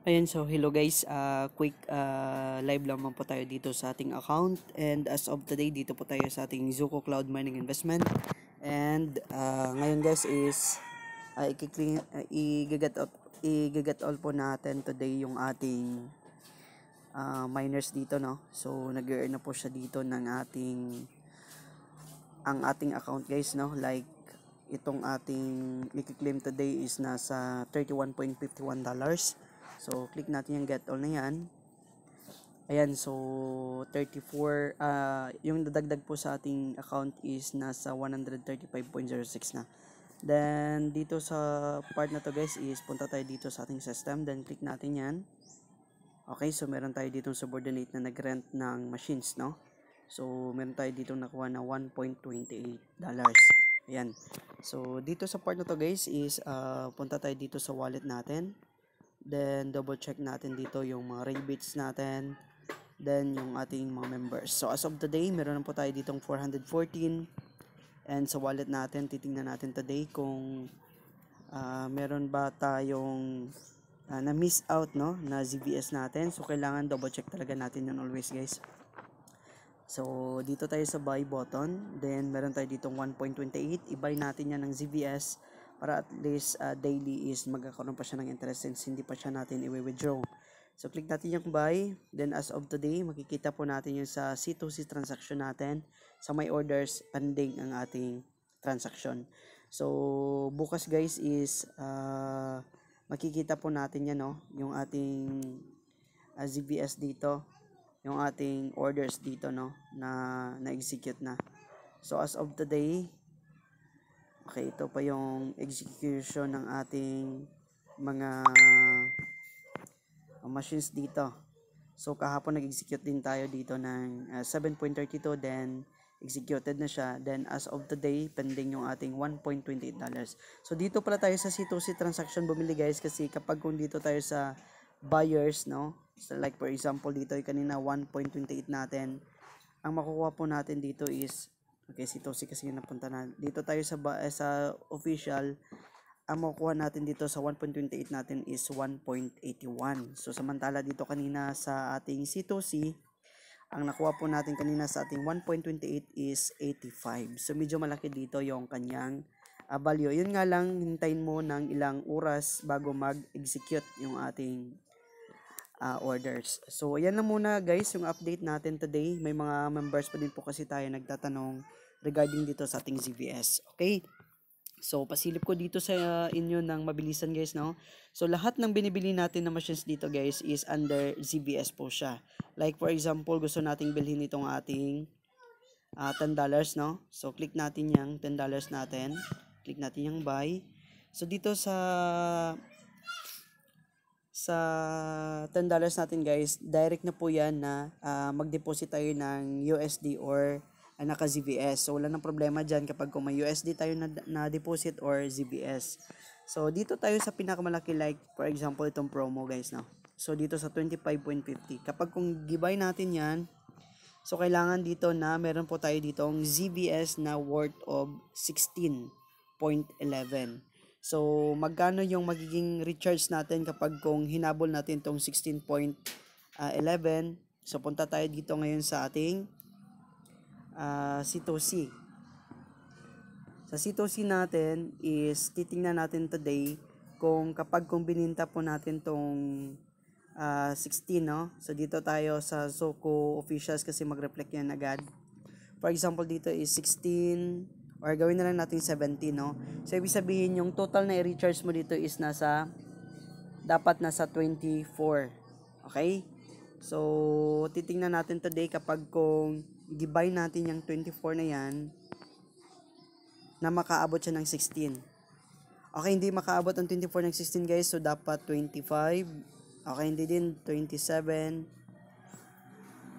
Ayan, so hello guys, quick live lamang po tayo dito sa ating account, and as of today dito po tayo sa ating Zuko Cloud Mining Investment. And ngayon guys is i-get all po natin today yung ating miners dito, no. So nag-earn na po siya dito ng ating account guys, no, like itong ating i-claim today is nasa $31.51. So click natin yung get all na yan. Ayan, so 34, yung dadagdag po sa ating account is nasa 135.06 na. Then dito sa part na to guys is punta tayo dito sa ating system, then click natin yan. Okay, so meron tayo ditong subordinate na nag-rent ng machines, no? So meron tayo ditong nakuha na $1.28. Ayan. So dito sa part na to guys is punta tayo dito sa wallet natin. Then double check natin dito yung mga rebates natin. Then yung ating mga members. So as of today, meron na po tayo ditong 414. And sa wallet natin, titingnan natin today kung meron ba tayong na miss out, no, na ZBS natin. So kailangan double check talaga natin yun always guys. So dito tayo sa buy button, then meron tayo ditong 1.28, i-buy natin yan ng ZBS para at least daily is magkakaroon pa siya ng interest since hindi pa siya natin i-withdraw. So click natin yung buy, then as of today makikita po natin yung sa C2C transaction natin, sa my orders pending ang ating transaction. So bukas guys is makikita po natin yan, no, yung ating ZBS dito, yung ating orders dito, no, na-execute na. So as of today, okay, ito pa yung execution ng ating mga machines dito. So kahapon nag-execute din tayo dito ng 7.32, then executed na siya. Then as of today, pending yung ating $1.28. So dito pala tayo sa C2C transaction bumili guys, kasi kapag kung dito tayo sa buyers, no, so like for example dito ay kanina 1.28 natin, ang makukuha po natin dito is, okay, C2C kasi yung napunta na. Dito tayo sa official, ang makukuha natin dito sa 1.28 natin is 1.81. So samantala dito kanina sa ating C2C, ang nakuha po natin kanina sa ating 1.28 is 85. So medyo malaki dito yung kanyang value. Yun nga lang, hintayin mo ng ilang oras bago mag-execute yung ating orders. So ayan na muna guys yung update natin today. May mga members pa din po kasi tayo nagtatanong regarding dito sa ating ZBS. Okay? So, pasilip ko dito sa inyo ng mabilisan guys, no? So, lahat ng binibili natin na machines dito guys is under ZBS po siya. Like for example, gusto nating bilhin itong ating $10, no? So, click natin yung $10 natin. Click natin yung buy. So, dito sa $10 natin guys, direct na po yan na mag-deposit tayo ng USD or naka ZBS. So wala nang problema dyan kapag kung may USD tayo na deposit or ZBS. So dito tayo sa pinakamalaki, like for example itong promo guys, no. So dito sa 25.50, kapag kung gibay natin yan, so kailangan dito na meron po tayo ditong ZBS na worth of 16.11. So magkano yung magiging recharge natin kapag kung hinabol natin tong 16.11? So punta tayo dito ngayon sa ating C2C. Sa C2C natin is titingnan natin today kung kapag kung bininta po natin tong 16, no. So dito tayo sa Zoco officials kasi mag-reflect yan agad. For example dito is 16 or gawin na lang natin 17, no. So ibig sabihin yung total na i-recharge mo dito is dapat nasa 24. Okay? So titingnan natin today kapag kung i-buy natin yung 24 na yan na makaabot siya ng 16. Okay, hindi makaabot ang 24 ng 16 guys, so dapat 25. Okay, hindi din 27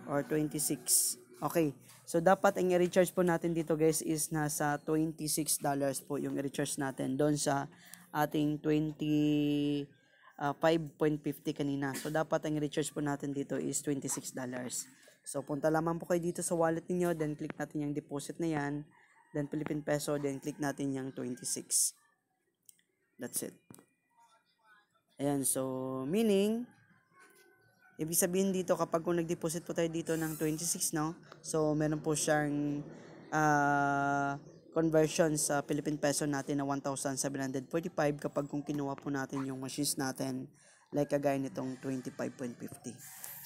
or 26. Okay, so dapat ang i-recharge po natin dito guys is nasa $26 po yung i-recharge natin doon sa ating 5.50 kanina. So dapat ang i-recharge po natin dito is $26. So punta lamang po kayo dito sa wallet niyo, then click natin yung deposit na yan, then Philippine Peso, then click natin yung 26. That's it. Ayan, so meaning, ibig sabihin dito kapag kung nag-deposit po tayo dito ng 26, no? So meron po siyang conversion sa Philippine Peso natin na 1,745 kapag kung kinuha po natin yung machines natin like kagaya nitong 25.50.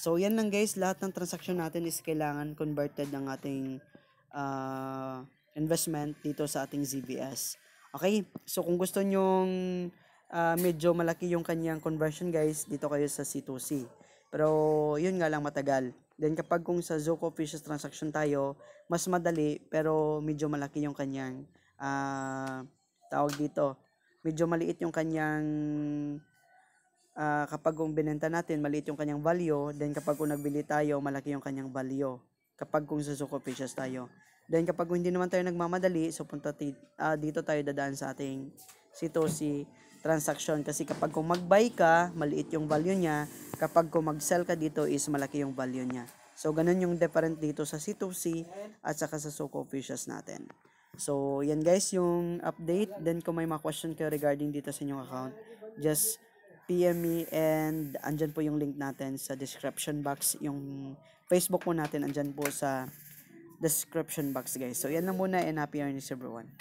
So yan lang guys, lahat ng transaction natin is kailangan converted ng ating investment dito sa ating ZBS. Okay, so kung gusto nyong medyo malaki yung kanyang conversion guys, dito kayo sa C2C. Pero yun nga lang matagal. Then kapag kung sa Zoco Fishes transaction tayo, mas madali pero medyo malaki yung kanyang tawag dito. Medyo maliit yung kanyang kapag kung binenta natin, maliit yung kanyang value. Then kapag kung nagbili tayo, malaki yung kanyang value. Kapag kung sa Zoco Fishes tayo. Then kapag kung hindi naman tayo nagmamadali, so dito tayo dadaan sa ating C2C transaction. Kasi kapag kung mag-buy ka, maliit yung value niya. Kapag kung mag-sell ka dito is malaki yung value niya. So, ganun yung different dito sa C2C at saka sa Zoco Fishes natin. So, yan guys yung update. Then, kung may mga question kayo regarding dito sa inyong account, just PM me and andyan po yung link natin sa description box. Yung Facebook po natin andyan po sa description box guys. So, yan lang muna and happy earnings everyone.